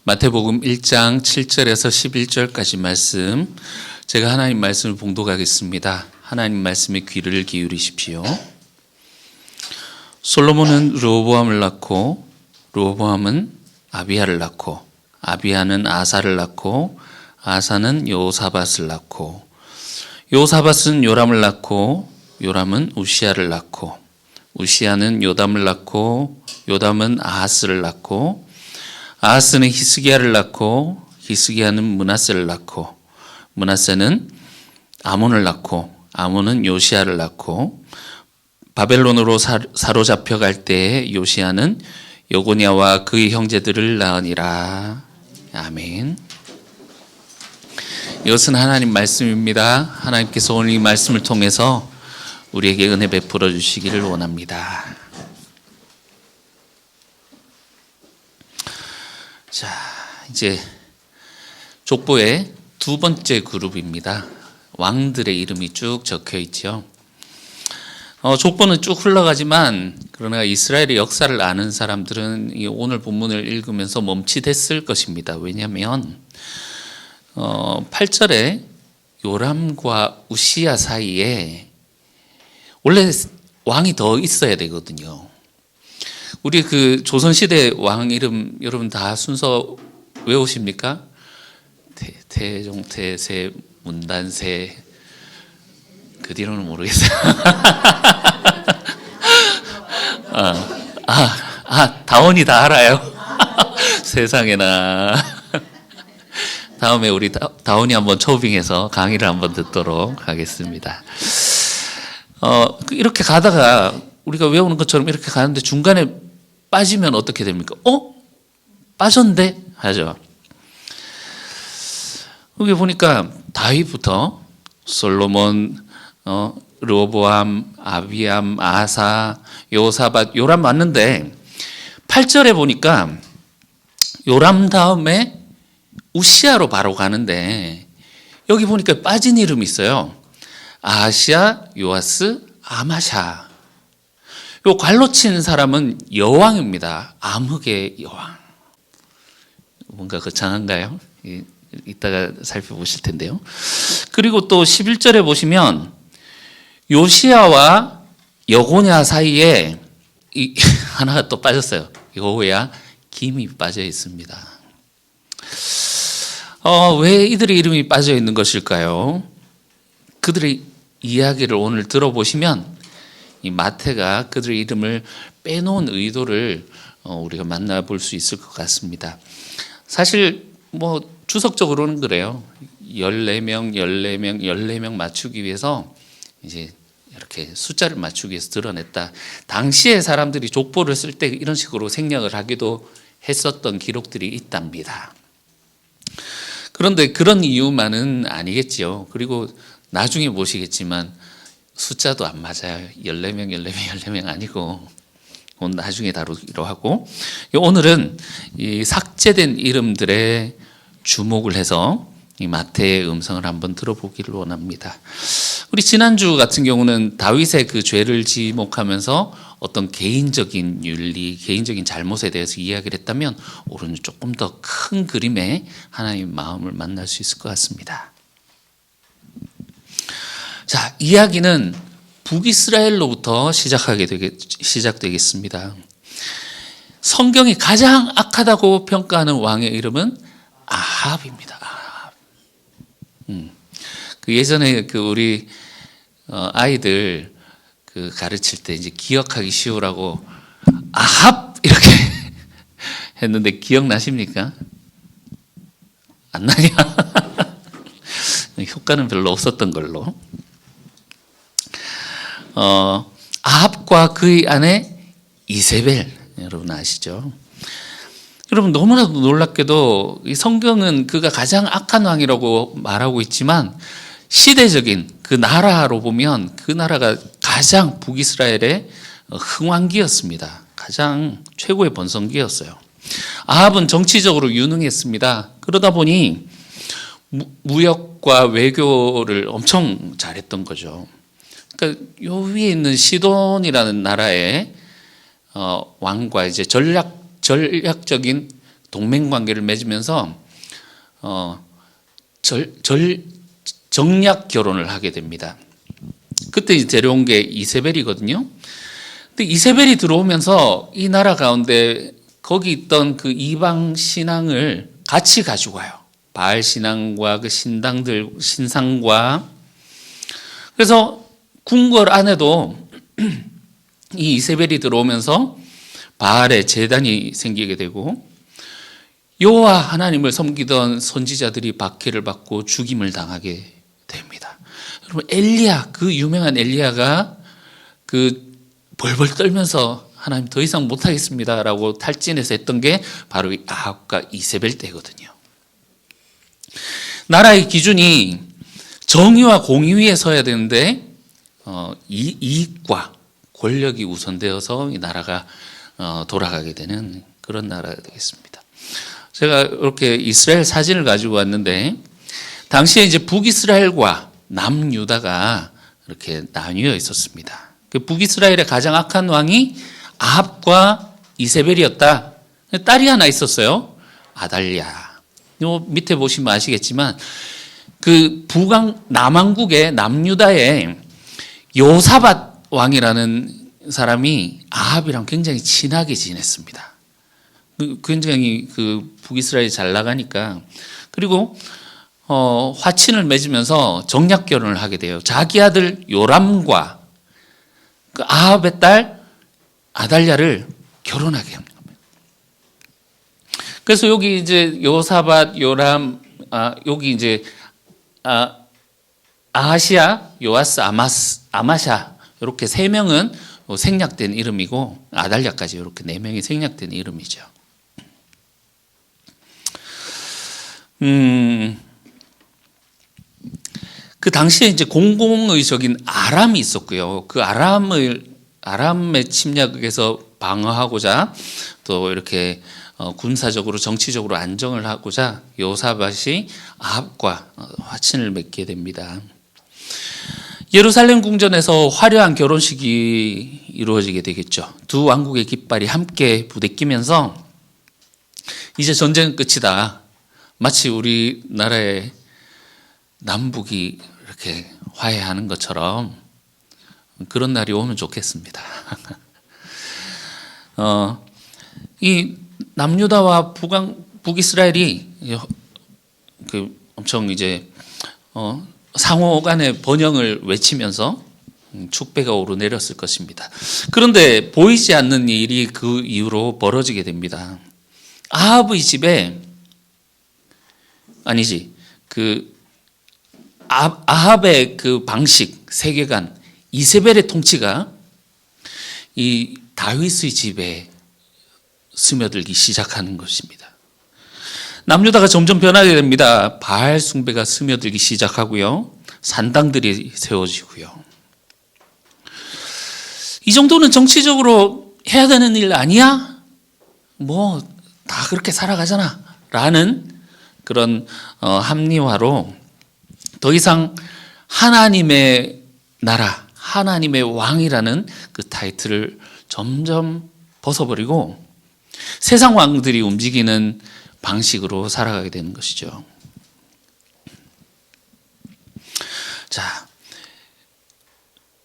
마태복음 1장 7절에서 11절까지 말씀, 제가 하나님 말씀을 봉독하겠습니다. 하나님 말씀에 귀를 기울이십시오. 솔로몬은 르호보암을 낳고, 르호보암은 아비야를 낳고, 아비야는 아사를 낳고, 아사는 요사밧을 낳고, 요사밧은 요람을 낳고, 요람은 우시야를 낳고, 우시야는 요담을 낳고, 요담은 아하스를 낳고, 아하스는 히스기야를 낳고, 히스기야는 므낫세를 낳고, 므낫세는 아몬을 낳고, 아몬은 요시야를 낳고, 바벨론으로 사로잡혀갈 때에 요시야는 여고냐와 그의 형제들을 낳으니라. 아멘. 이것은 하나님 말씀입니다. 하나님께서 오늘 이 말씀을 통해서 우리에게 은혜 베풀어 주시기를 원합니다. 자, 이제 족보의 두 번째 그룹입니다. 왕들의 이름이 쭉 적혀 있죠. 족보는 쭉 흘러가지만, 그러나 이스라엘의 역사를 아는 사람들은 이 오늘 본문을 읽으면서 멈칫했을 것입니다. 왜냐하면 8절에 요람과 우시야 사이에 원래 왕이 더 있어야 되거든요. 우리 그 조선시대 왕 이름 여러분 다 순서 외우십니까? 태종태세, 문단세, 그 뒤로는 모르겠어요. 다원이 다 알아요. 세상에나. 다음에 우리 다원이 한번 초빙해서 강의를 한번 듣도록 하겠습니다. 이렇게 가다가 우리가 외우는 것처럼 이렇게 가는데 중간에 빠지면 어떻게 됩니까? 빠졌는데? 하죠. 여기 보니까 다윗부터 솔로몬, 르호보암, 아비암, 아사, 요사밧, 요람 맞는데 8절에 보니까 요람 다음에 우시야로 바로 가는데 여기 보니까 빠진 이름이 있어요. 아하시야, 요아스, 아마샤. 요 관로 친 사람은 여왕입니다. 암흑의 여왕. 뭔가 거창한가요? 이따가 살펴보실 텐데요. 그리고 또 11절에 보시면 요시야와 여고냐 사이에 하나가 또 빠졌어요. 여호야 김이 빠져 있습니다. 왜 이들의 이름이 빠져 있는 것일까요? 그들의 이야기를 오늘 들어보시면 이 마태가 그들의 이름을 빼놓은 의도를 우리가 만나볼 수 있을 것 같습니다. 사실 주석적으로는 그래요. 14명 맞추기 위해서 이제 이렇게 숫자를 맞추기 위해서 드러냈다. 당시에 사람들이 족보를 쓸 때 이런 식으로 생략을 하기도 했었던 기록들이 있답니다. 그런데 그런 이유만은 아니겠지요. 그리고 나중에 보시겠지만 숫자도 안 맞아요. 14명 아니고 오늘 나중에 다루기로 하고, 오늘은 이 삭제된 이름들에 주목을 해서 이 마태의 음성을 한번 들어보기를 원합니다. 우리 지난주 같은 경우는 다윗의 그 죄를 지목하면서 어떤 개인적인 윤리, 개인적인 잘못에 대해서 이야기를 했다면 오늘은 조금 더 큰 그림의 하나님의 마음을 만날 수 있을 것 같습니다. 자, 이야기는 북이스라엘로부터 시작되겠습니다. 성경이 가장 악하다고 평가하는 왕의 이름은 아합입니다. 아합. 예전에 우리 아이들 가르칠 때 이제 기억하기 쉬우라고 아합 이렇게 했는데 기억나십니까? 안 나냐? 효과는 별로 없었던 걸로. 아합과 그의 아내 이세벨, 여러분 아시죠? 여러분 너무나도 놀랍게도 이 성경은 그가 가장 악한 왕이라고 말하고 있지만 시대적인 그 나라로 보면 그 나라가 가장 북이스라엘의 흥왕기였습니다. 가장 최고의 번성기였어요. 아합은 정치적으로 유능했습니다. 그러다 보니 무역과 외교를 엄청 잘했던 거죠. 그러니까 요 위에 있는 시돈이라는 나라의 왕과 이제 전략적인 동맹 관계를 맺으면서 정략 결혼을 하게 됩니다. 그때 데려온 게 이세벨이거든요. 근데 이세벨이 들어오면서 이 나라 가운데 거기 있던 그 이방 신앙을 같이 가지고 와요. 바알 신앙과 그 신상과. 그래서 궁궐 안에도 이 이세벨이 들어오면서 바알의 제단이 생기게 되고, 여호와 하나님을 섬기던 선지자들이 박해를 받고 죽임을 당하게 됩니다. 여러분, 엘리야, 그 유명한 엘리야가 그 벌벌 떨면서 하나님 더 이상 못하겠습니다라고 탈진해서 했던 게 바로 이 아합과 이세벨 때거든요. 나라의 기준이 정의와 공의 위에 서야 되는데 이익과 권력이 우선되어서 이 나라가 돌아가게 되는 그런 나라가 되겠습니다. 제가 이렇게 이스라엘 사진을 가지고 왔는데, 당시에 이제 북이스라엘과 남유다가 이렇게 나뉘어 있었습니다. 그 북이스라엘의 가장 악한 왕이 아합과 이세벨이었다. 딸이 하나 있었어요. 아달랴. 요 밑에 보시면 아시겠지만 그 남왕국의 남유다의 요사밧 왕이라는 사람이 아합이랑 굉장히 친하게 지냈습니다. 굉장히 그 북이스라엘이 잘 나가니까. 그리고 화친을 맺으면서 정략 결혼을 하게 돼요. 자기 아들 요람과 그 아합의 딸 아달랴를 결혼하게 합니다. 그래서 여기 이제 요사밧, 요람, 여기 이제 아하시아, 요아스, 아마샤 이렇게 세 명은 생략된 이름이고, 아달랴까지 이렇게 네 명이 생략된 이름이죠. 그 당시에 이제 공공의적인 아람이 있었고요. 그 아람의 침략에서 방어하고자 또 이렇게 군사적으로 정치적으로 안정을 하고자 요사밧이 아합과 화친을 맺게 됩니다. 예루살렘 궁전에서 화려한 결혼식이 이루어지게 되겠죠. 두 왕국의 깃발이 함께 부대끼면서 이제 전쟁은 끝이다. 마치 우리나라의 남북이 이렇게 화해하는 것처럼 그런 날이 오면 좋겠습니다. 이 남유다와 북이스라엘이 그 엄청 이제 상호 간의 번영을 외치면서 축배가 오르내렸을 것입니다. 그런데 보이지 않는 일이 그 이후로 벌어지게 됩니다. 아합의 집에 아합의 그 방식, 세계관, 이세벨의 통치가 이 다윗의 집에 스며들기 시작하는 것입니다. 남유다가 점점 변하게 됩니다. 바알 숭배가 스며들기 시작하고요. 산당들이 세워지고요. 이 정도는 정치적으로 해야 되는 일 아니야? 뭐 다 그렇게 살아가잖아 라는 그런 합리화로 더 이상 하나님의 나라, 하나님의 왕이라는 그 타이틀을 점점 벗어버리고 세상 왕들이 움직이는 방식으로 살아가게 되는 것이죠. 자,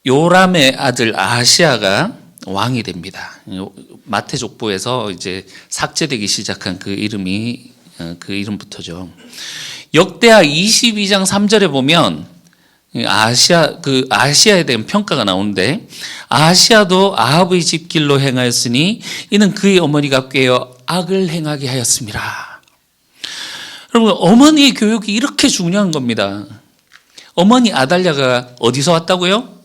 요람의 아들 아하시아가 왕이 됩니다. 마태 족보에서 이제 삭제되기 시작한 그 이름이 그 이름부터죠. 역대하 22장 3절에 보면 아하시아에 대한 평가가 나오는데, 아하시아도 아합의 집길로 행하였으니 이는 그의 어머니가 꾀어 악을 행하게 하였습니다. 여러분, 어머니의 교육이 이렇게 중요한 겁니다. 어머니 아달랴가 어디서 왔다고요?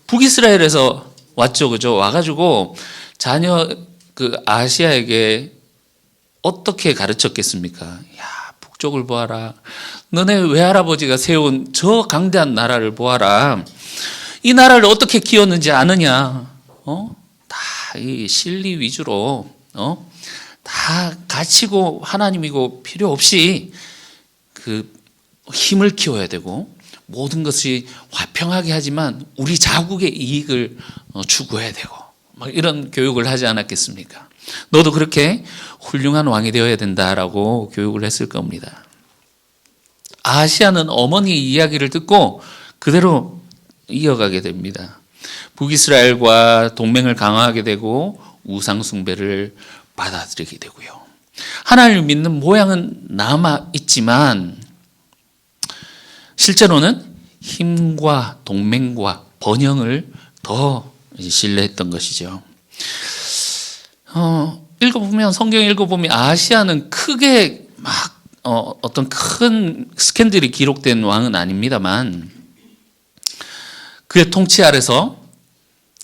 북이스라엘에서 왔죠, 그죠? 와가지고 자녀 그 아하시아에게 어떻게 가르쳤겠습니까? 야, 북쪽을 보아라. 너네 외할아버지가 세운 저 강대한 나라를 보아라. 이 나라를 어떻게 키웠는지 아느냐? 다 이 실리 위주로, 다 가치고 하나님이고 필요 없이 그 힘을 키워야 되고, 모든 것이 화평하게 하지만 우리 자국의 이익을 추구해야 되고, 막 이런 교육을 하지 않았겠습니까? 너도 그렇게 훌륭한 왕이 되어야 된다라고 교육을 했을 겁니다. 아하시아는 어머니 이야기를 듣고 그대로 이어가게 됩니다. 북이스라엘과 동맹을 강화하게 되고 우상 숭배를 받아들이게 되고요. 하나님을 믿는 모양은 남아 있지만 실제로는 힘과 동맹과 번영을 더 신뢰했던 것이죠. 성경 읽어보면 아하시아는 크게 막 어떤 큰 스캔들이 기록된 왕은 아닙니다만 그의 통치 아래서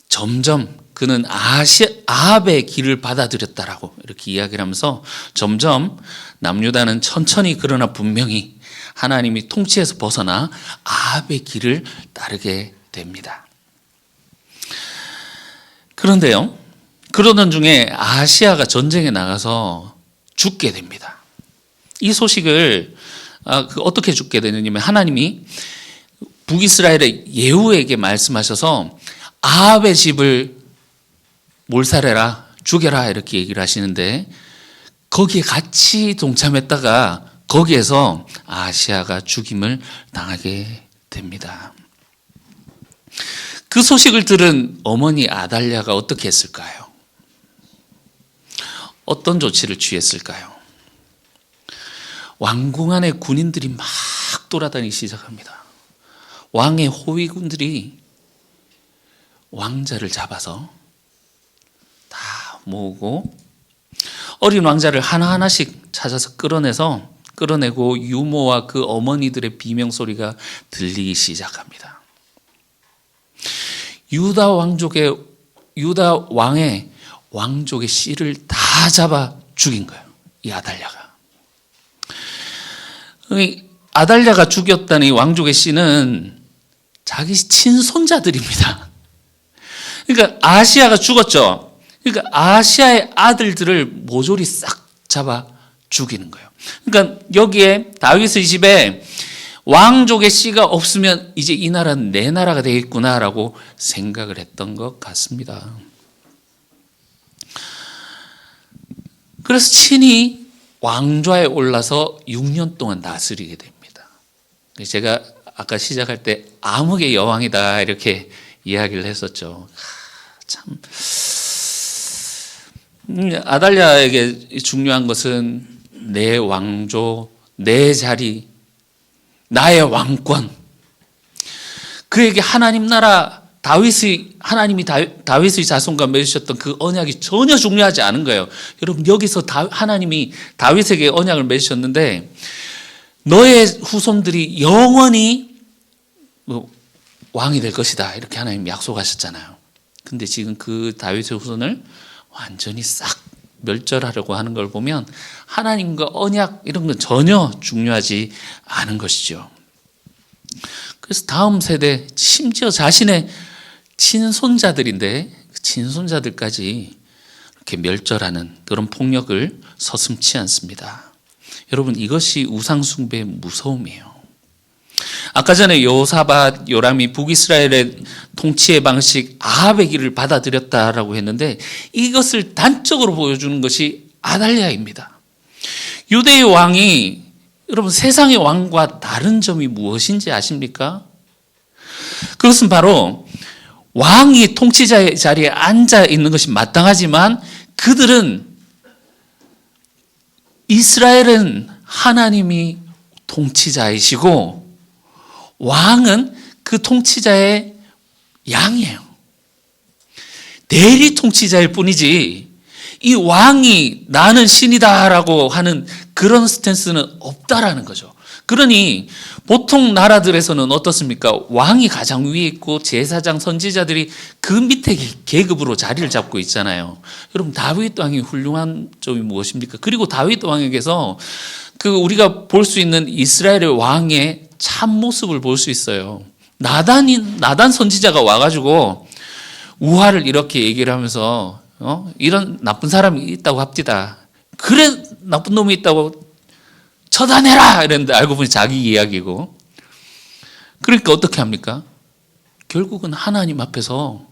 점점 그는 아합의 길을 받아들였다라고 이렇게 이야기를 하면서 점점 남유다는 천천히 그러나 분명히 하나님이 통치에서 벗어나 아합의 길을 따르게 됩니다. 그런데요, 그러던 중에 아하시아가 전쟁에 나가서 죽게 됩니다. 이 소식을 어떻게 죽게 되느냐면 하나님이 북이스라엘의 예후에게 말씀하셔서 아합의 집을 몰살해라, 죽여라 이렇게 얘기를 하시는데 거기에 같이 동참했다가 거기에서 아하시아가 죽임을 당하게 됩니다. 그 소식을 들은 어머니 아달랴가 어떻게 했을까요? 어떤 조치를 취했을까요? 왕궁 안에 군인들이 막 돌아다니기 시작합니다. 왕의 호위군들이 왕자를 잡아서 다 모으고 어린 왕자를 하나하나씩 찾아서 끌어내고 유모와 그 어머니들의 비명소리가 들리기 시작합니다. 유다 왕의 왕족의 씨를 다 잡아 죽인 거예요. 이 아달랴가. 아달랴가 죽였다는 이 왕족의 씨는 자기 친손자들입니다. 그러니까 아하시아가 죽었죠. 그러니까 아하시아의 아들들을 모조리 싹 잡아 죽이는 거예요. 그러니까 여기에 다윗의 집에 왕족의 씨가 없으면 이제 이 나라는 내 나라가 되겠구나라고 생각을 했던 것 같습니다. 그래서 친히 왕좌에 올라서 6년 동안 다스리게 됩니다. 제가 아까 시작할 때 암흑의 여왕이다 이렇게 이야기를 했었죠. 참 아달랴에게 중요한 것은 내 왕조, 내 자리, 나의 왕권. 그에게 하나님 나라 하나님이 다윗의 자손과 맺으셨던 그 언약이 전혀 중요하지 않은 거예요. 여러분 여기서 하나님이 다윗에게 언약을 맺으셨는데 너의 후손들이 영원히 왕이 될 것이다 이렇게 하나님이 약속하셨잖아요. 근데 지금 그 다윗의 후손을 완전히 싹 멸절하려고 하는 걸 보면 하나님과 언약 이런 건 전혀 중요하지 않은 것이죠. 그래서 다음 세대 심지어 자신의 친손자들인데 그 친손자들까지 이렇게 멸절하는 그런 폭력을 서슴지 않습니다. 여러분 이것이 우상숭배의 무서움이에요. 아까 전에 여호사밧, 요람이 북이스라엘의 통치의 방식 아합의 길을 받아들였다라고 했는데 이것을 단적으로 보여주는 것이 아달랴입니다. 유대의 왕이 여러분 세상의 왕과 다른 점이 무엇인지 아십니까? 그것은 바로 왕이 통치자의 자리에 앉아 있는 것이 마땅하지만 그들은 이스라엘은 하나님이 통치자이시고 왕은 그 통치자의 양이에요. 대리 통치자일 뿐이지 이 왕이 나는 신이다라고 하는 그런 스탠스는 없다라는 거죠. 그러니 보통 나라들에서는 어떻습니까? 왕이 가장 위에 있고 제사장 선지자들이 그 밑에 계급으로 자리를 잡고 있잖아요. 여러분 다윗 왕이 훌륭한 점이 무엇입니까? 그리고 다윗 왕에게서 그 우리가 볼 수 있는 이스라엘의 왕의 참모습을 볼 수 있어요. 나단 선지자가 와가지고 우화를 이렇게 얘기를 하면서 이런 나쁜 사람이 있다고 합디다. 그래 나쁜 놈이 있다고 처단해라 이랬는데 알고 보니 자기 이야기고. 그러니까 어떻게 합니까? 결국은 하나님 앞에서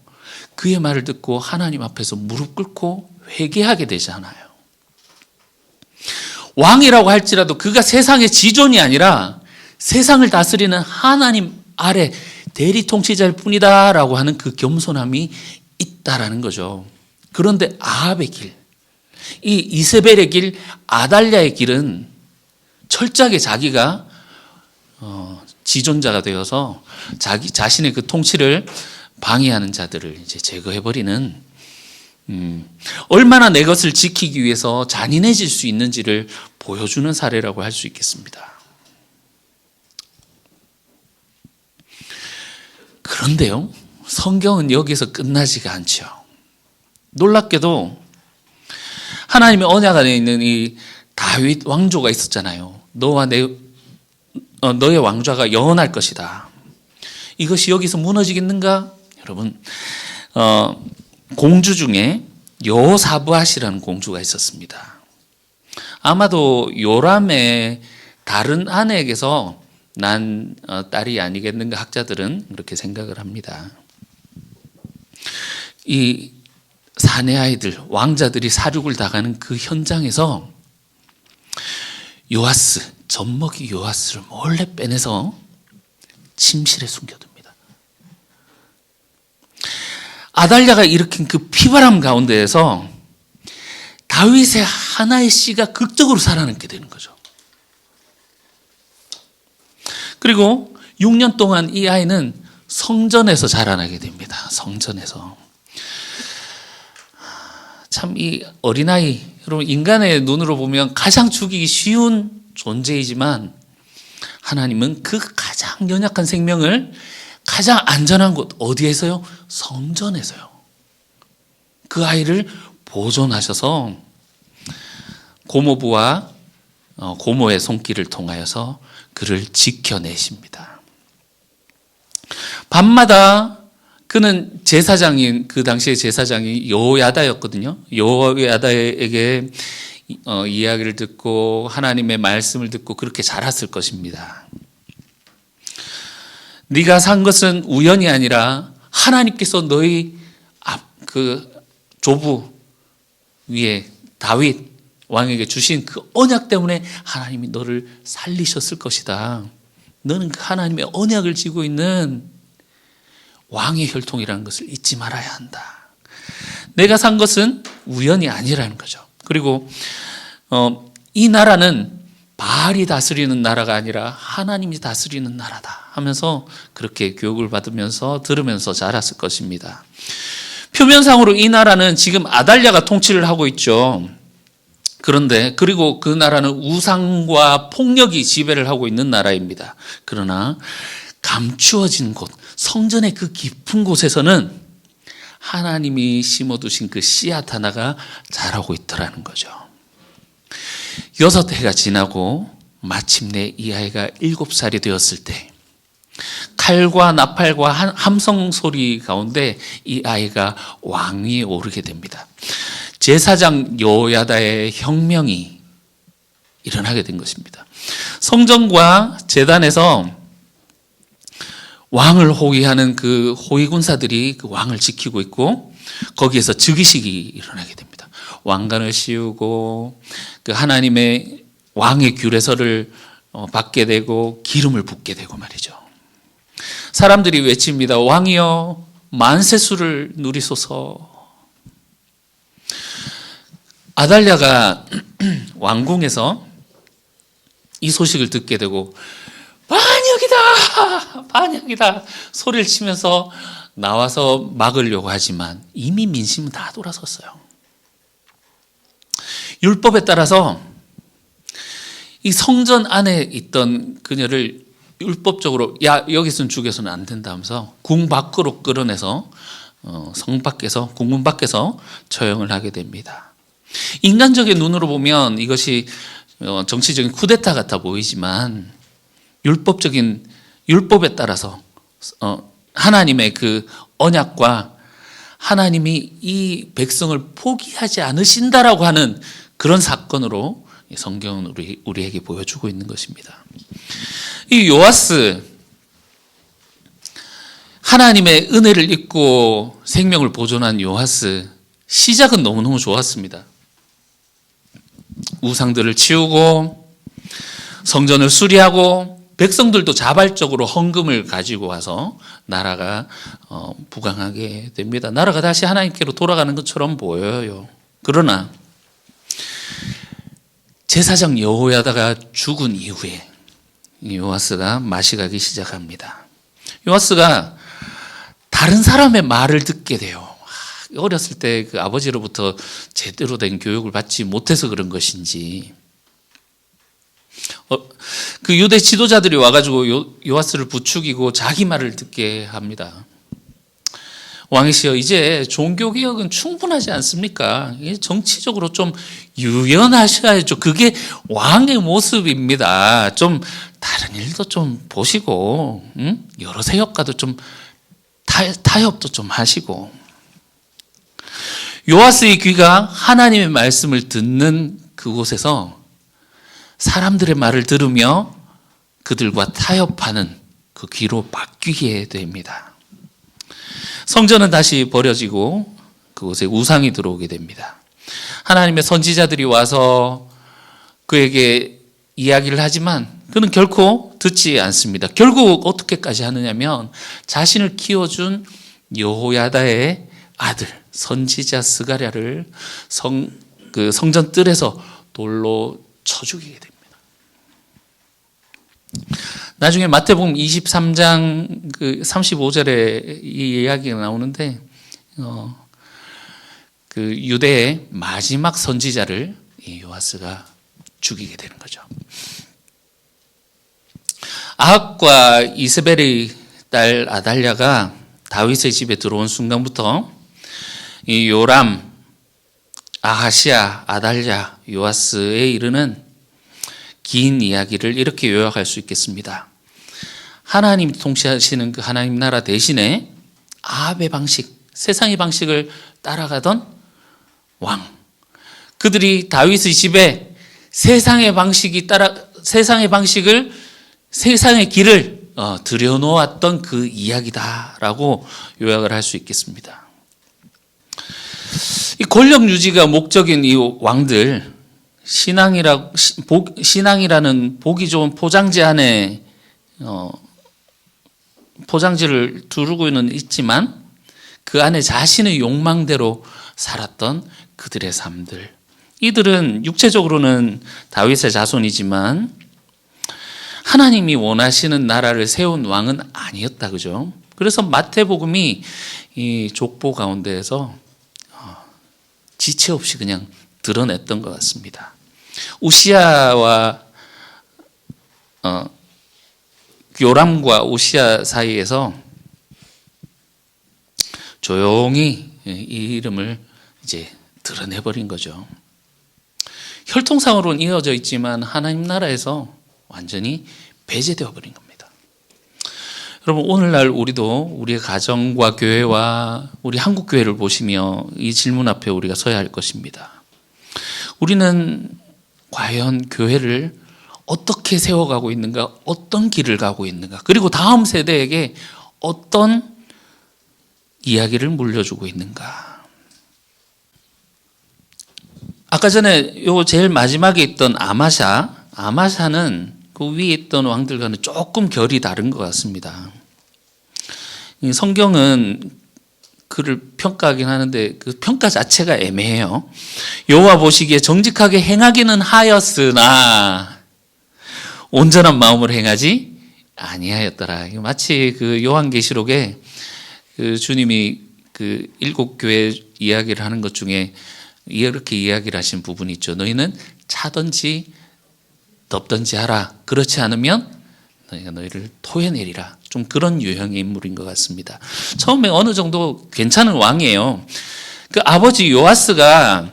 그의 말을 듣고 하나님 앞에서 무릎 꿇고 회개하게 되잖아요. 왕이라고 할지라도 그가 세상의 지존이 아니라 세상을 다스리는 하나님 아래 대리 통치자일 뿐이다라고 하는 그 겸손함이 있다라는 거죠. 그런데 아합의 길, 이 이세벨의 길, 아달랴의 길은 철저하게 자기가 지존자가 되어서 자기 자신의 그 통치를 방해하는 자들을 이제 제거해버리는, 얼마나 내 것을 지키기 위해서 잔인해질 수 있는지를 보여주는 사례라고 할 수 있겠습니다. 그런데요, 성경은 여기서 끝나지가 않죠. 놀랍게도 하나님의 언약 안에 있는 이 다윗 왕조가 있었잖아요. 너의 왕좌가 영원할 것이다. 이것이 여기서 무너지겠는가? 여러분, 공주 중에 여호사브앗이라는 공주가 있었습니다. 아마도 요람의 다른 아내에게서 난 딸이 아니겠는가 학자들은 그렇게 생각을 합니다. 이 사내 아이들, 왕자들이 사륙을 당하는 그 현장에서 요아스, 젖먹이 요아스를 몰래 빼내서 침실에 숨겨둡니다. 아달랴가 일으킨 그 피바람 가운데에서 다윗의 하나의 씨가 극적으로 살아남게 되는 거죠. 그리고 6년 동안 이 아이는 성전에서 자라나게 됩니다. 성전에서. 참 이 어린아이, 여러분, 인간의 눈으로 보면 가장 죽이기 쉬운 존재이지만 하나님은 그 가장 연약한 생명을 가장 안전한 곳, 어디에서요? 성전에서요. 그 아이를 보존하셔서 고모부와 고모의 손길을 통하여서 그를 지켜내십니다. 밤마다 그는 제사장인, 그 당시의 제사장이 여호야다였거든요. 여호야다에게 이야기를 듣고 하나님의 말씀을 듣고 그렇게 자랐을 것입니다. 네가 산 것은 우연이 아니라 하나님께서 너희 그 조부 위에 다윗 왕에게 주신 그 언약 때문에 하나님이 너를 살리셨을 것이다. 너는 그 하나님의 언약을 지고 있는 왕의 혈통이라는 것을 잊지 말아야 한다. 내가 산 것은 우연이 아니라는 거죠. 그리고 이 나라는 바알이 다스리는 나라가 아니라 하나님이 다스리는 나라다 하면서 그렇게 교육을 받으면서 들으면서 자랐을 것입니다. 표면상으로 이 나라는 지금 아달랴가 통치를 하고 있죠. 그런데 그리고 그 나라는 우상과 폭력이 지배를 하고 있는 나라입니다. 그러나 감추어진 곳, 성전의 그 깊은 곳에서는 하나님이 심어두신 그 씨앗 하나가 자라고 있더라는 거죠. 6해가 지나고 마침내 이 아이가 7살이 되었을 때 칼과 나팔과 함성 소리 가운데 이 아이가 왕위에 오르게 됩니다. 제사장 여호야다의 혁명이 일어나게 된 것입니다. 성전과 제단에서 왕을 호위하는 그 호위군사들이 그 왕을 지키고 있고 거기에서 즉위식이 일어나게 됩니다. 왕관을 씌우고 그 하나님의 왕의 규례서를 받게 되고 기름을 붓게 되고 말이죠. 사람들이 외칩니다. 왕이여 만세수를 누리소서. 아달랴가 왕궁에서 이 소식을 듣게 되고 반역이다! 반역이다! 소리를 치면서 나와서 막으려고 하지만 이미 민심은 다 돌아섰어요. 율법에 따라서 이 성전 안에 있던 그녀를 율법적으로 여기서는 죽여서는 안 된다 하면서 궁 밖으로 끌어내서 성 밖에서, 궁문 밖에서 처형을 하게 됩니다. 인간적인 눈으로 보면 이것이 정치적인 쿠데타 같아 보이지만 율법에 따라서 하나님의 그 언약과 하나님이 이 백성을 포기하지 않으신다라고 하는 그런 사건으로 성경은 우리에게 보여주고 있는 것입니다. 이 요아스, 하나님의 은혜를 잊고 생명을 보존한 요아스, 시작은 너무너무 좋았습니다. 우상들을 치우고 성전을 수리하고 백성들도 자발적으로 헌금을 가지고 와서 나라가 부강하게 됩니다. 나라가 다시 하나님께로 돌아가는 것처럼 보여요. 그러나 제사장 여호야다가 죽은 이후에 요아스가 맛이 가기 시작합니다. 요아스가 다른 사람의 말을 듣게 돼요. 어렸을 때 그 아버지로부터 제대로 된 교육을 받지 못해서 그런 것인지 그 유대 지도자들이 와가지고 요아스를 부추기고 자기 말을 듣게 합니다. 왕이시여, 이제 종교개혁은 충분하지 않습니까? 정치적으로 좀 유연하셔야죠. 그게 왕의 모습입니다. 좀 다른 일도 좀 보시고, 여러 세력과도 좀 타협도 좀 하시고. 요아스의 귀가 하나님의 말씀을 듣는 그곳에서 사람들의 말을 들으며 그들과 타협하는 그 귀로 바뀌게 됩니다. 성전은 다시 버려지고 그곳에 우상이 들어오게 됩니다. 하나님의 선지자들이 와서 그에게 이야기를 하지만 그는 결코 듣지 않습니다. 결국 어떻게까지 하느냐면 자신을 키워준 여호야다의 아들 선지자 스가랴를 성전 뜰에서 돌로 쳐 죽이게 됩니다. 나중에 마태복음 23장 35절에 이 이야기가 나오는데 그 유대의 마지막 선지자를 요아스가 죽이게 되는 거죠. 아합과 이세벨의 딸 아달랴가 다윗의 집에 들어온 순간부터 이 요람, 아하시아, 아달랴, 요아스에 이르는 긴 이야기를 이렇게 요약할 수 있겠습니다. 하나님이 통치하시는 그 하나님 나라 대신에 아합의 방식, 세상의 방식을 따라가던 왕, 그들이 다윗의 집에 세상의 방식을 세상의 길을 들여놓았던 그 이야기다라고 요약을 할 수 있겠습니다. 이 권력 유지가 목적인 이 왕들, 신앙이라는 보기 좋은 포장지 안에 포장지를 두르고는 있지만 그 안에 자신의 욕망대로 살았던 그들의 삶들. 이들은 육체적으로는 다윗의 자손이지만 하나님이 원하시는 나라를 세운 왕은 아니었다, 그죠? 그래서 마태복음이 이 족보 가운데에서 지체 없이 그냥 드러냈던 것 같습니다. 우시야와 요람과 우시야 사이에서 조용히 이 이름을 이제 드러내버린 거죠. 혈통상으로는 이어져 있지만 하나님 나라에서 완전히 배제되어 버린 겁니다. 여러분, 오늘날 우리도 우리의 가정과 교회와 우리 한국 교회를 보시며 이 질문 앞에 우리가 서야 할 것입니다. 우리는 과연 교회를 어떻게 세워가고 있는가, 어떤 길을 가고 있는가, 그리고 다음 세대에게 어떤 이야기를 물려주고 있는가. 아까 전에 요 제일 마지막에 있던 아마샤는 그 위에 있던 왕들과는 조금 결이 다른 것 같습니다. 성경은 그를 평가하긴 하는데 그 평가 자체가 애매해요. 여호와 보시기에 정직하게 행하기는 하였으나 온전한 마음으로 행하지 아니하였더라. 마치 그 요한계시록에 그 주님이 그 7교회 이야기를 하는 것 중에 이렇게 이야기를 하신 부분이 있죠. 너희는 차든지 덮든지 하라. 그렇지 않으면 너희가 너희를 토해내리라. 좀 그런 유형의 인물인 것 같습니다. 처음에 어느 정도 괜찮은 왕이에요. 그 아버지 요아스가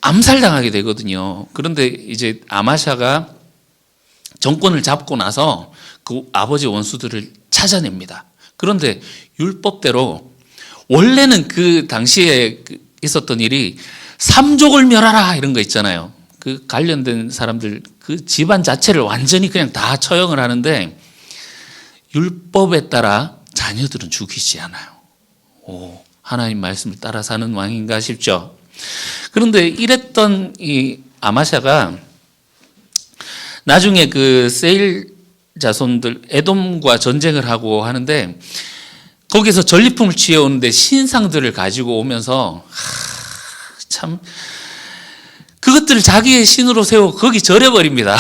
암살당하게 되거든요. 그런데 이제 아마샤가 정권을 잡고 나서 그 아버지 원수들을 찾아냅니다. 그런데 율법대로 원래는 그 당시에 있었던 일이 삼족을 멸하라 이런 거 있잖아요. 그 관련된 사람들 그 집안 자체를 완전히 그냥 다 처형을 하는데 율법에 따라 자녀들은 죽이지 않아요. 하나님 말씀을 따라 사는 왕인가 싶죠. 그런데 이랬던 이 아마샤가 나중에 그 세일 자손들 에돔과 전쟁을 하고 하는데 거기서 전리품을 취해오는데 신상들을 가지고 오면서 참 그것들을 자기의 신으로 세우고 거기 절해버립니다.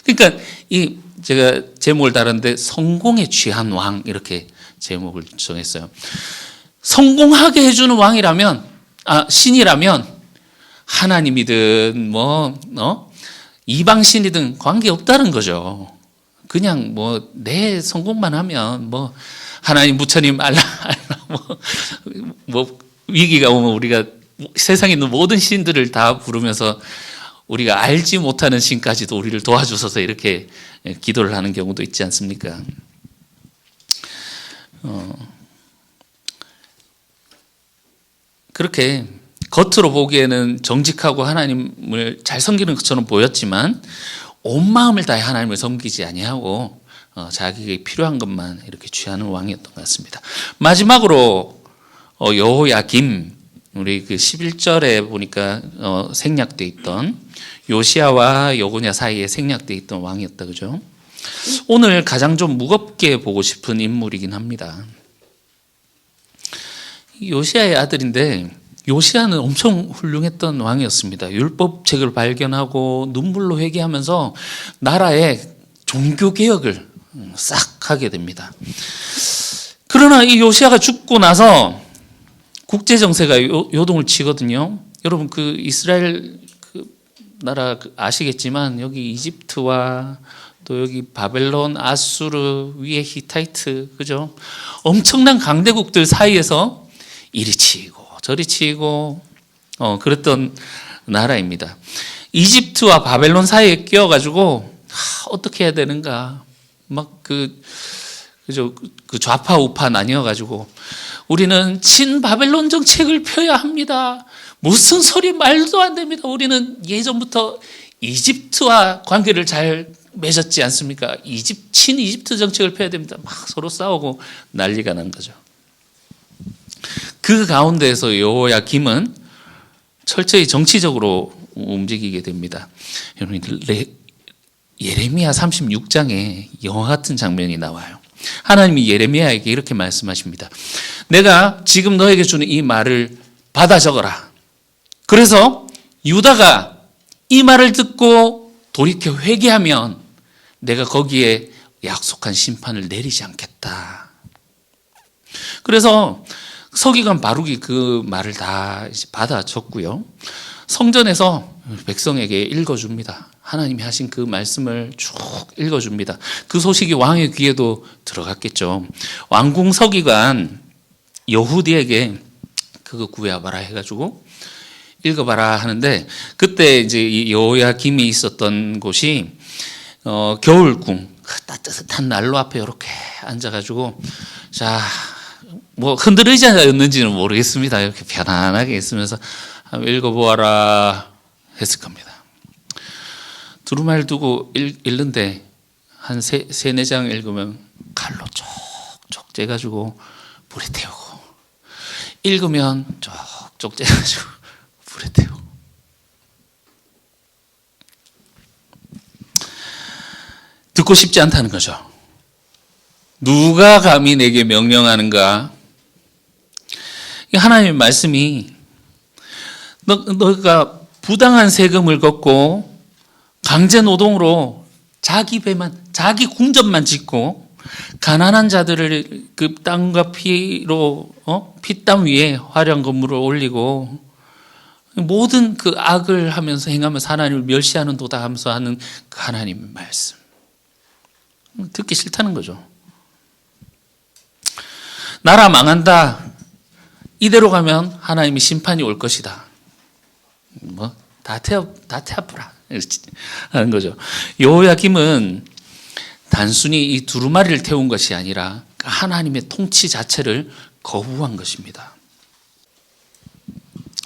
그러니까 이 제가 제목을 달았는데 성공에 취한 왕 이렇게 제목을 정했어요. 성공하게 해주는 왕이라면 신이라면 하나님이든 이방 신이든 관계 없다는 거죠. 그냥 내 성공만 하면 하나님 부처님 알라 위기가 오면 우리가 세상에 있는 모든 신들을 다 부르면서 우리가 알지 못하는 신까지도 우리를 도와주셔서 이렇게 기도를 하는 경우도 있지 않습니까? 그렇게 겉으로 보기에는 정직하고 하나님을 잘 섬기는 것처럼 보였지만 온 마음을 다해 하나님을 섬기지 아니하고 자기에게 필요한 것만 이렇게 취하는 왕이었던 것 같습니다. 마지막으로 여호야김 우리 그 11절에 보니까 생략돼 있던 요시야와 여고냐 사이에 생략돼 있던 왕이었다 그죠? 오늘 가장 좀 무겁게 보고 싶은 인물이긴 합니다. 요시야의 아들인데 요시야는 엄청 훌륭했던 왕이었습니다. 율법책을 발견하고 눈물로 회개하면서 나라의 종교개혁을 싹 하게 됩니다. 그러나 이 요시야가 죽고 나서 국제정세가 요동을 치거든요. 여러분 그 이스라엘 그 나라 아시겠지만 여기 이집트와 또 여기 바벨론, 아수르, 위에 히타이트 그죠? 엄청난 강대국들 사이에서 이리 치이고 저리 치이고 그랬던 나라입니다. 이집트와 바벨론 사이에 끼어가지고 어떻게 해야 되는가 막 그죠? 그 좌파 우파 나뉘어가지고 우리는 친바벨론 정책을 펴야 합니다. 무슨 소리 말도 안 됩니다. 우리는 예전부터 이집트와 관계를 잘 맺었지 않습니까? 친이집트 정책을 펴야 됩니다. 막 서로 싸우고 난리가 난 거죠. 그 가운데에서 여호야김은 철저히 정치적으로 움직이게 됩니다. 여러분 예레미야 36장에 영화 같은 장면이 나와요. 하나님이 예레미야에게 이렇게 말씀하십니다. 내가 지금 너에게 주는 이 말을 받아 적어라. 그래서 유다가 이 말을 듣고 돌이켜 회개하면 내가 거기에 약속한 심판을 내리지 않겠다. 그래서 서기관 바룩이 그 말을 다 받아 적고요. 성전에서 백성에게 읽어줍니다. 하나님이 하신 그 말씀을 쭉 읽어줍니다. 그 소식이 왕의 귀에도 들어갔겠죠. 왕궁 서기관 여후디에게 그거 구해와봐라 해가지고 읽어봐라 하는데 그때 이제 이 여호야김이 있었던 곳이 겨울궁 따뜻한 난로 앞에 이렇게 앉아가지고 자 흔들 의자였는지는 모르겠습니다. 이렇게 편안하게 있으면서 한번 읽어보아라 했을 겁니다. 두루마리를 두고 읽는데 한 세네 장 읽으면 칼로 쪽쪽 째가지고 불에 태우고 읽으면 쪽쪽 째가지고 불에 태우고 듣고 싶지 않다는 거죠. 누가 감히 내게 명령하는가? 하나님의 말씀이 너가 부당한 세금을 걷고 강제 노동으로 자기 배만 자기 궁전만 짓고 가난한 자들을 그 땀과 피로 피땀 위에 화려한 건물을 올리고 모든 그 악을 하면서 행하면서 하나님을 멸시하는 도다 하면서 하는 그 하나님의 말씀 듣기 싫다는 거죠. 나라 망한다. 이대로 가면 하나님의 심판이 올 것이다. 다 태워보라 하는 거죠. 여호야김은 단순히 이 두루마리를 태운 것이 아니라 하나님의 통치 자체를 거부한 것입니다.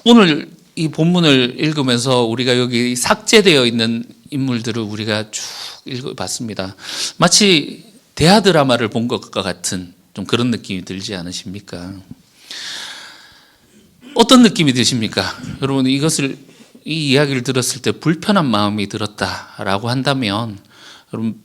오늘 이 본문을 읽으면서 우리가 여기 삭제되어 있는 인물들을 우리가 쭉 읽어봤습니다. 마치 대하 드라마를 본 것과 같은 좀 그런 느낌이 들지 않으십니까? 어떤 느낌이 드십니까? 여러분, 이 이야기를 들었을 때 불편한 마음이 들었다라고 한다면 여러분,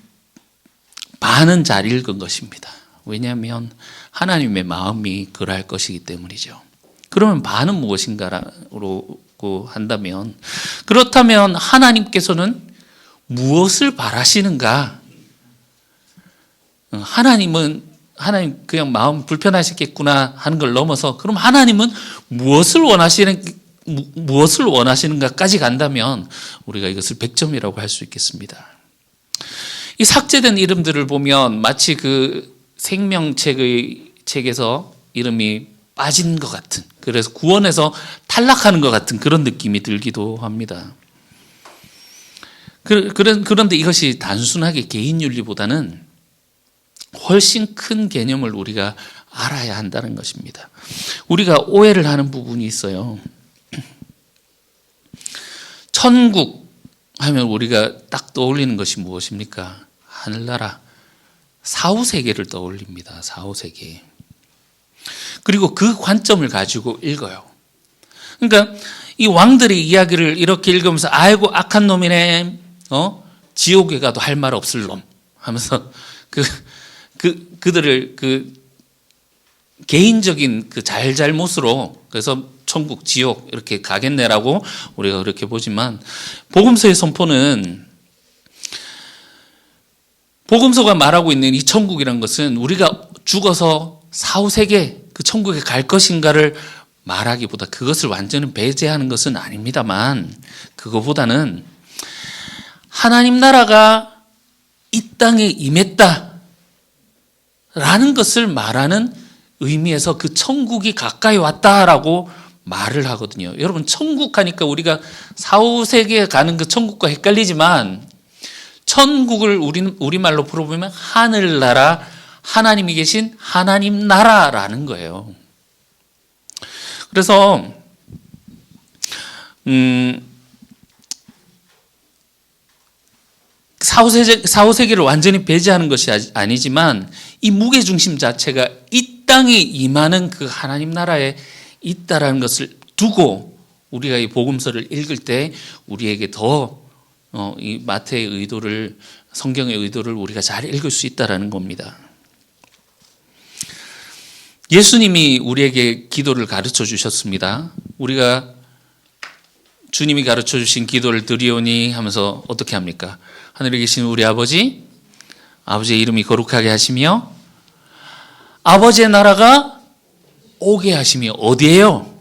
반은 잘 읽은 것입니다. 왜냐하면 하나님의 마음이 그러할 것이기 때문이죠. 그러면 반은 무엇인가라고 한다면, 그렇다면 하나님께서는 무엇을 바라시는가? 하나님 그냥 마음 불편하셨겠구나 하는 걸 넘어서, 그럼 하나님은 무엇을 원하시는가까지 간다면 우리가 이것을 100점이라고 할 수 있겠습니다. 이 삭제된 이름들을 보면 마치 그 생명책에서 이름이 빠진 것 같은, 그래서 구원에서 탈락하는 것 같은 그런 느낌이 들기도 합니다. 그런데 이것이 단순하게 개인윤리보다는 훨씬 큰 개념을 우리가 알아야 한다는 것입니다. 우리가 오해를 하는 부분이 있어요. 천국 하면 우리가 딱 떠올리는 것이 무엇입니까? 하늘나라, 사후세계를 떠올립니다. 사후세계. 그리고 그 관점을 가지고 읽어요. 그러니까 이 왕들의 이야기를 이렇게 읽으면서, 아이고 악한 놈이네, 지옥에 가도 할 말 없을 놈 하면서 그들을 개인적인 잘잘못으로, 그래서 천국, 지옥 이렇게 가겠네라고 우리가 그렇게 보지만, 복음서의 선포는, 복음서가 말하고 있는 이 천국이란 것은 우리가 죽어서 사후세계, 그 천국에 갈 것인가를 말하기보다, 그것을 완전히 배제하는 것은 아닙니다만, 그거보다는 하나님 나라가 이 땅에 임했다 라는 것을 말하는 의미에서 그 천국이 가까이 왔다라고 말을 하거든요. 여러분, 천국 하니까 우리가 사후세계에 가는 그 천국과 헷갈리지만, 천국을 우리말로 풀어보면 하늘나라, 하나님이 계신 하나님 나라라는 거예요. 그래서 사후세계를 완전히 배제하는 것이 아니지만, 이 무게중심 자체가 이 땅에 임하는 그 하나님 나라에 있다라는 것을 두고 우리가 이 복음서를 읽을 때 우리에게 더 이 마태의 의도를, 성경의 의도를 우리가 잘 읽을 수 있다라는 겁니다. 예수님이 우리에게 기도를 가르쳐 주셨습니다. 우리가 주님이 가르쳐 주신 기도를 드리오니 하면서 어떻게 합니까? 하늘에 계신 우리 아버지의 이름이 거룩하게 하시며 아버지의 나라가 오게 하시며, 어디예요?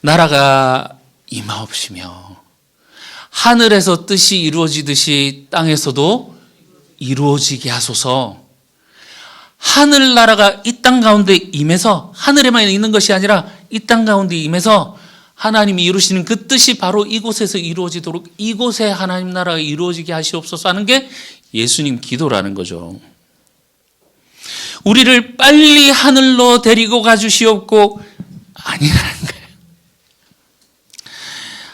나라가 임하옵시며 하늘에서 뜻이 이루어지듯이 땅에서도 이루어지게 하소서. 하늘나라가 이 땅 가운데 임해서, 하늘에만 있는 것이 아니라 이 땅 가운데 임해서 하나님이 이루시는 그 뜻이 바로 이곳에서 이루어지도록, 이곳에 하나님 나라가 이루어지게 하시옵소서 하는 게 예수님 기도라는 거죠. 우리를 빨리 하늘로 데리고 가주시옵고 아니라는 거예요.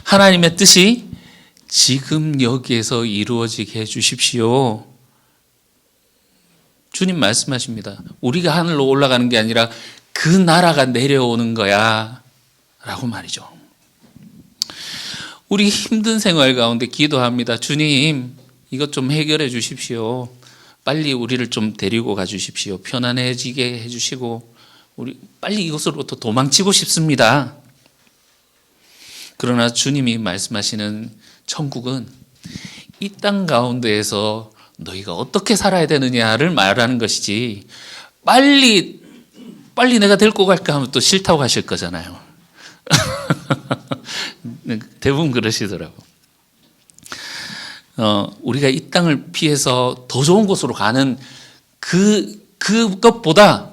하나님의 뜻이 지금 여기에서 이루어지게 해주십시오. 주님 말씀하십니다. 우리가 하늘로 올라가는 게 아니라 그 나라가 내려오는 거야 라고 말이죠. 우리 힘든 생활 가운데 기도합니다. 주님, 이것 좀 해결해 주십시오. 빨리 우리를 좀 데리고 가 주십시오. 편안해지게 해주시고, 우리 빨리 이곳으로부터 도망치고 싶습니다. 그러나 주님이 말씀하시는 천국은 이 땅 가운데에서 너희가 어떻게 살아야 되느냐를 말하는 것이지, 빨리 내가 데리고 갈까 하면 또 싫다고 하실 거잖아요. 대부분 그러시더라고. 우리가 이 땅을 피해서 더 좋은 곳으로 가는 그것보다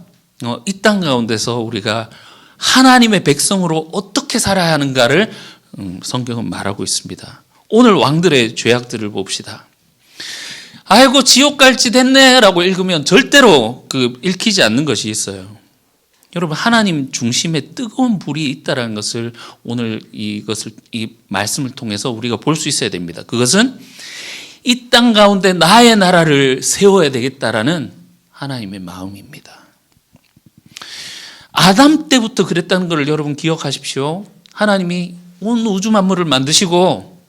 이 땅 가운데서 우리가 하나님의 백성으로 어떻게 살아야 하는가를 성경은 말하고 있습니다. 오늘 왕들의 죄악들을 봅시다. 아이고 지옥 갈지 됐네 라고 읽으면 절대로 읽히지 않는 것이 있어요. 여러분, 하나님 중심에 뜨거운 불이 있다는 것을 오늘 이 말씀을 통해서 우리가 볼 수 있어야 됩니다. 그것은 이 땅 가운데 나의 나라를 세워야 되겠다라는 하나님의 마음입니다. 아담 때부터 그랬다는 것을 여러분 기억하십시오. 하나님이 온 우주 만물을 만드시고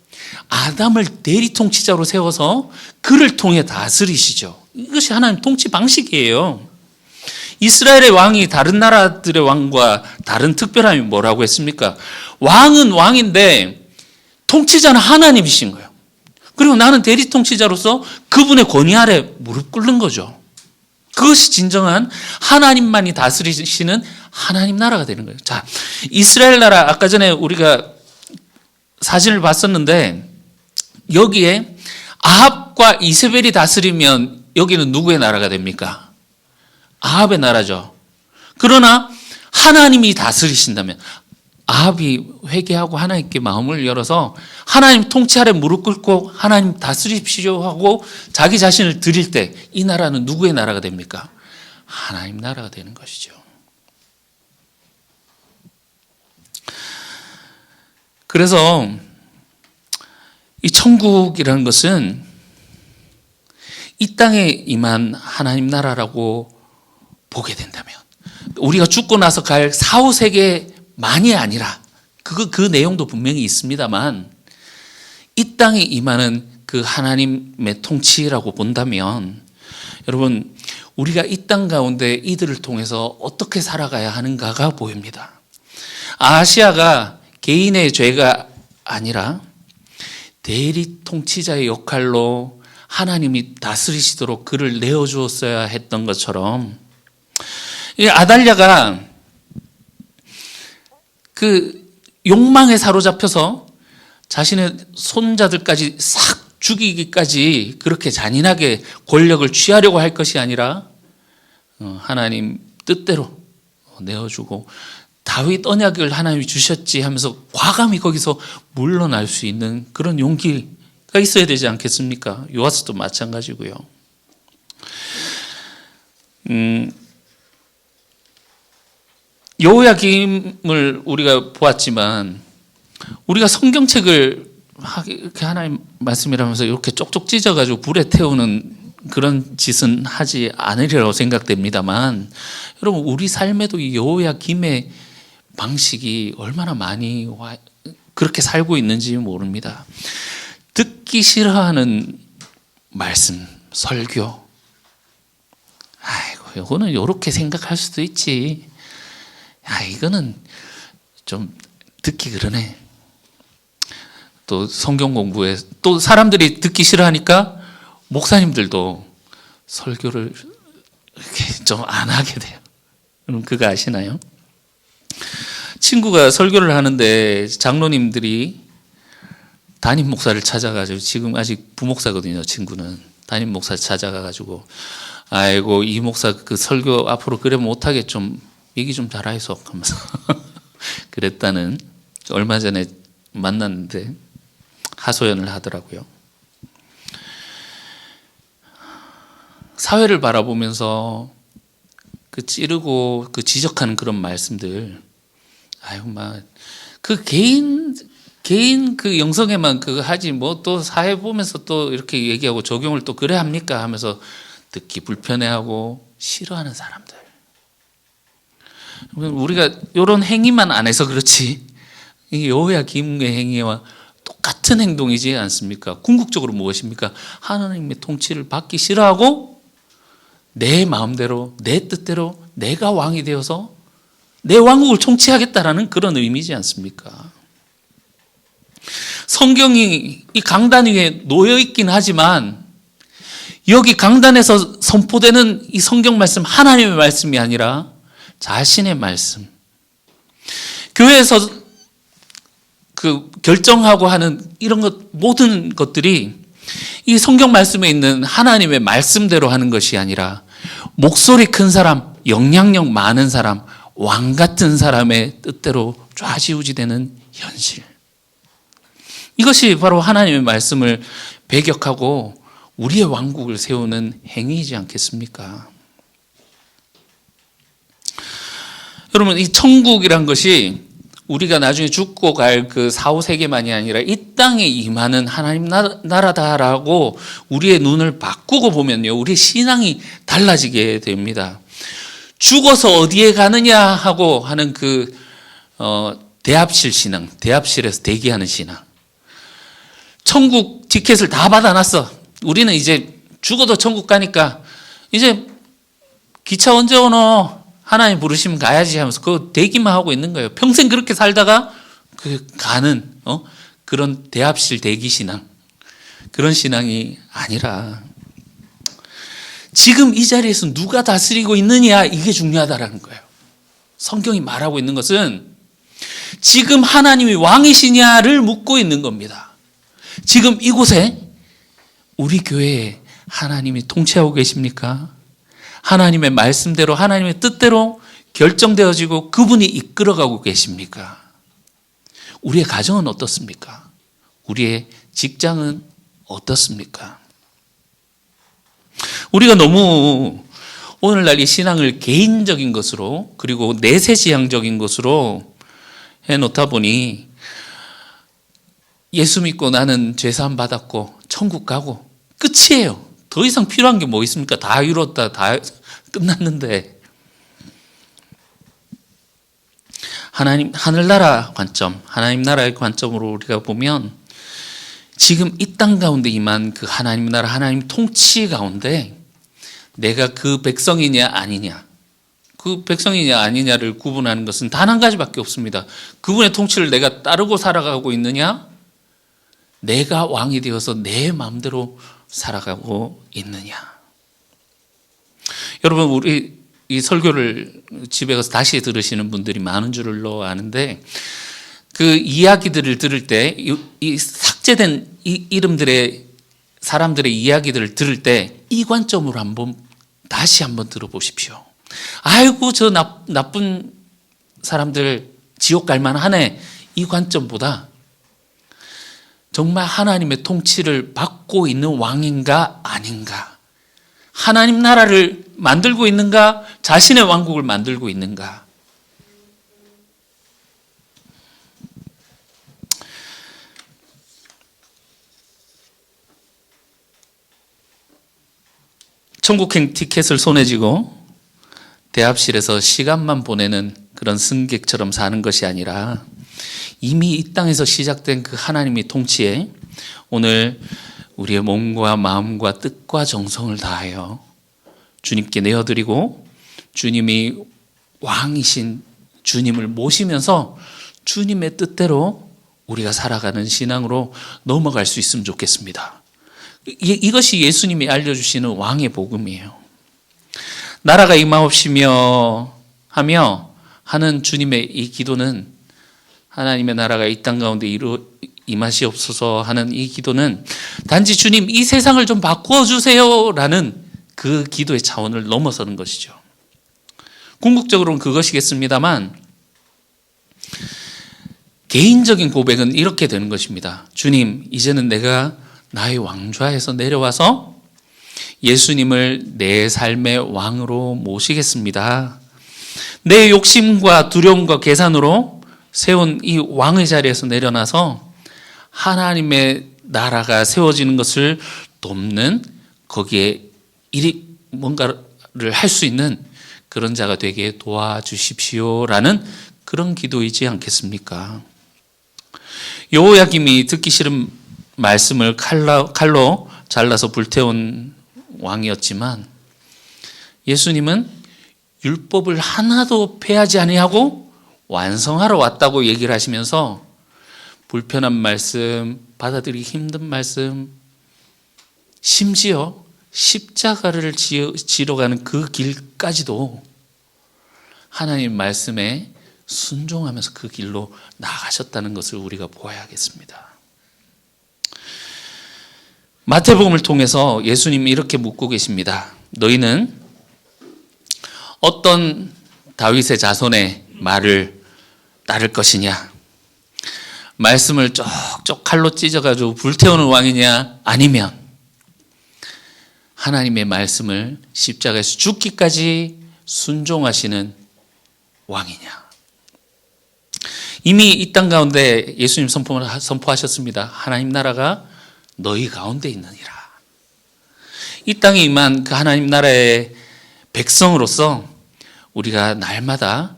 아담을 대리 통치자로 세워서 그를 통해 다스리시죠. 이것이 하나님 통치 방식이에요. 이스라엘의 왕이 다른 나라들의 왕과 다른 특별함이 뭐라고 했습니까? 왕은 왕인데 통치자는 하나님이신 거예요. 그리고 나는 대리 통치자로서 그분의 권위 아래 무릎 꿇는 거죠. 그것이 진정한 하나님만이 다스리시는 하나님 나라가 되는 거예요. 자, 이스라엘 나라, 아까 전에 우리가 사진을 봤었는데 여기에 아합과 이세벨이 다스리면 여기는 누구의 나라가 됩니까? 아합의 나라죠. 그러나 하나님이 다스리신다면 아합이 회개하고 하나님께 마음을 열어서 하나님 통치 아래 무릎 꿇고 하나님 다스리십시오 하고 자기 자신을 드릴 때 이 나라는 누구의 나라가 됩니까? 하나님 나라가 되는 것이죠. 그래서 이 천국이라는 것은 이 땅에 임한 하나님 나라라고 보게 된다면 우리가 죽고 나서 갈 사후 세계만이 아니라 그 내용도 분명히 있습니다만 이 땅에 임하는 그 하나님의 통치라고 본다면 여러분, 우리가 이 땅 가운데 이들을 통해서 어떻게 살아가야 하는가가 보입니다. 아시아가 개인의 죄가 아니라 대리 통치자의 역할로 하나님이 다스리시도록 그를 내어주었어야 했던 것처럼 이 아달랴가 그 욕망에 사로잡혀서 자신의 손자들까지 싹 죽이기까지 그렇게 잔인하게 권력을 취하려고 할 것이 아니라 하나님 뜻대로 내어주고 다윗 언약을 하나님이 주셨지 하면서 과감히 거기서 물러날 수 있는 그런 용기가 있어야 되지 않겠습니까? 요아스도 마찬가지고요. 여호야김을 우리가 보았지만 우리가 성경책을 이렇게 하나님 말씀이라면서 이렇게 쪽쪽 찢어가지고 불에 태우는 그런 짓은 하지 않으리라고 생각됩니다만 여러분, 우리 삶에도 이 여호야김의 방식이 얼마나 많이 그렇게 살고 있는지 모릅니다. 듣기 싫어하는 말씀, 설교. 아이고, 이거는 이렇게 생각할 수도 있지. 야, 이거는 좀 듣기 그러네. 또 성경 공부에 또 사람들이 듣기 싫어하니까 목사님들도 설교를 이렇게 좀 안 하게 돼요. 여러분, 그거 아시나요? 친구가 설교를 하는데 장로님들이 담임 목사를 찾아가지고, 지금 아직 부목사거든요, 친구는. 담임 목사 찾아가가지고, 아이고, 이 목사 그 설교 앞으로 그래 못하게 좀 얘기 좀 잘하이소 하면서 그랬다는, 얼마 전에 만났는데 하소연을 하더라고요. 사회를 바라보면서 그 찌르고 그 지적하는 그런 말씀들, 아이고, 그 개인 그 영성에만 그거 하지, 뭐 또 사회 보면서 또 이렇게 얘기하고 적용을 또 그래 합니까 하면서 듣기 불편해하고 싫어하는 사람들. 우리가 이런 행위만 안 해서 그렇지, 여호야김의 행위와 똑같은 행동이지 않습니까? 궁극적으로 무엇입니까? 하나님의 통치를 받기 싫어하고 내 마음대로, 내 뜻대로 내가 왕이 되어서 내 왕국을 통치하겠다라는 그런 의미지 않습니까? 성경이 이 강단 위에 놓여 있긴 하지만 여기 강단에서 선포되는 이 성경 말씀, 하나님의 말씀이 아니라 자신의 말씀. 교회에서 그 결정하고 하는 이런 것, 모든 것들이 이 성경 말씀에 있는 하나님의 말씀대로 하는 것이 아니라 목소리 큰 사람, 영향력 많은 사람, 왕 같은 사람의 뜻대로 좌지우지되는 현실. 이것이 바로 하나님의 말씀을 배격하고 우리의 왕국을 세우는 행위이지 않겠습니까? 여러분, 이 천국이란 것이 우리가 나중에 죽고 갈 그 4, 5세계만이 아니라 이 땅에 임하는 하나님 나라다라고 우리의 눈을 바꾸고 보면요, 우리의 신앙이 달라지게 됩니다. 죽어서 어디에 가느냐 하고 하는 대합실 신앙, 대합실에서 대기하는 신앙. 천국 티켓을 다 받아놨어. 우리는 이제 죽어도 천국 가니까 이제 기차 언제 오노? 하나님 부르시면 가야지 하면서 그 대기만 하고 있는 거예요. 평생 그렇게 살다가 가는 그런 대합실 대기 신앙, 그런 신앙이 아니라 지금 이 자리에서 누가 다스리고 있느냐, 이게 중요하다라는 거예요. 성경이 말하고 있는 것은 지금 하나님이 왕이시냐를 묻고 있는 겁니다. 지금 이곳에 우리 교회에 하나님이 통치하고 계십니까? 하나님의 말씀대로, 하나님의 뜻대로 결정되어지고 그분이 이끌어가고 계십니까? 우리의 가정은 어떻습니까? 우리의 직장은 어떻습니까? 우리가 너무 오늘날 이 신앙을 개인적인 것으로, 그리고 내세지향적인 것으로 해놓다 보니 예수 믿고 나는 죄사함 받았고 천국 가고 끝이에요. 더 이상 필요한 게 뭐 있습니까? 다 이뤘다, 다 끝났는데. 하늘나라 관점, 하나님 나라의 관점으로 우리가 보면 지금 이 땅 가운데 임한 그 하나님 나라, 하나님 통치 가운데 내가 그 백성이냐 아니냐, 그 백성이냐 아니냐를 구분하는 것은 단 한 가지밖에 없습니다. 그분의 통치를 내가 따르고 살아가고 있느냐, 내가 왕이 되어서 내 마음대로 살아가고 있느냐. 여러분, 우리 이 설교를 집에 가서 다시 들으시는 분들이 많은 줄로 아는데, 그 이야기들을 들을 때, 이 삭제된 이름들의 사람들의 이야기들을 들을 때 이 관점으로 다시 한번 들어보십시오. 아이고, 저 나쁜 사람들 지옥 갈 만하네, 이 관점보다 정말 하나님의 통치를 받고 있는 왕인가 아닌가, 하나님 나라를 만들고 있는가, 자신의 왕국을 만들고 있는가. 천국행 티켓을 손에 쥐고 대합실에서 시간만 보내는 그런 승객처럼 사는 것이 아니라 이미 이 땅에서 시작된 그 하나님의 통치에 오늘 우리의 몸과 마음과 뜻과 정성을 다하여 주님께 내어드리고 주님이 왕이신 주님을 모시면서 주님의 뜻대로 우리가 살아가는 신앙으로 넘어갈 수 있으면 좋겠습니다. 이것이 예수님이 알려주시는 왕의 복음이에요. 나라가 임하옵시며 하며 하는 주님의 이 기도는, 하나님의 나라가 이 땅 가운데 임하시옵소서 하는 이 기도는 단지 주님 이 세상을 좀 바꾸어 주세요 라는 그 기도의 차원을 넘어서는 것이죠. 궁극적으로는 그것이겠습니다만, 개인적인 고백은 이렇게 되는 것입니다. 주님, 이제는 내가 나의 왕좌에서 내려와서 예수님을 내 삶의 왕으로 모시겠습니다. 내 욕심과 두려움과 계산으로 세운 이 왕의 자리에서 내려놔서 하나님의 나라가 세워지는 것을 돕는, 거기에 뭔가를 할 수 있는 그런 자가 되게 도와주십시오라는 그런 기도이지 않겠습니까? 여호야김이 듣기 싫은 말씀을 칼로 잘라서 불태운 왕이었지만, 예수님은 율법을 하나도 폐하지 아니하고 완성하러 왔다고 얘기를 하시면서 불편한 말씀, 받아들이기 힘든 말씀, 심지어 십자가를 지러 가는 그 길까지도 하나님 말씀에 순종하면서 그 길로 나가셨다는 것을 우리가 보아야겠습니다. 마태복음을 통해서 예수님이 이렇게 묻고 계십니다. 너희는 어떤 다윗의 자손의 말을 따를 것이냐? 말씀을 쪽쪽 칼로 찢어가지고 불태우는 왕이냐? 아니면 하나님의 말씀을 십자가에서 죽기까지 순종하시는 왕이냐? 이미 이 땅 가운데 예수님 선포하셨습니다. 하나님 나라가 너희 가운데 있느니라. 이 땅에 임한 그 하나님 나라의 백성으로서 우리가 날마다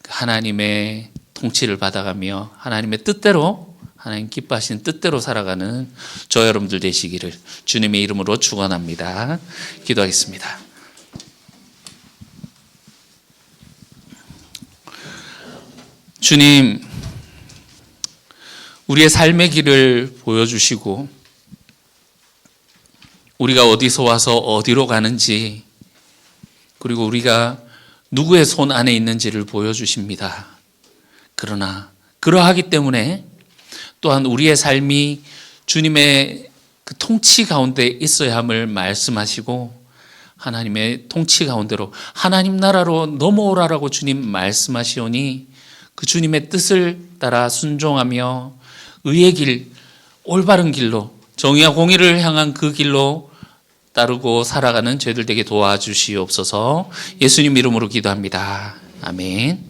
하나님의 통치를 받아가며 하나님의 뜻대로, 하나님 기뻐하시는 뜻대로 살아가는 저 여러분들 되시기를 주님의 이름으로 축원합니다. 기도하겠습니다. 주님, 우리의 삶의 길을 보여주시고 우리가 어디서 와서 어디로 가는지, 그리고 우리가 누구의 손 안에 있는지를 보여주십니다. 그러나 그러하기 때문에 또한 우리의 삶이 주님의 그 통치 가운데 있어야 함을 말씀하시고, 하나님의 통치 가운데로 하나님 나라로 넘어오라라고 주님 말씀하시오니 그 주님의 뜻을 따라 순종하며 의의 길, 올바른 길로, 정의와 공의를 향한 그 길로 따르고 살아가는 저희들 되게 도와주시옵소서. 예수님 이름으로 기도합니다. 아멘.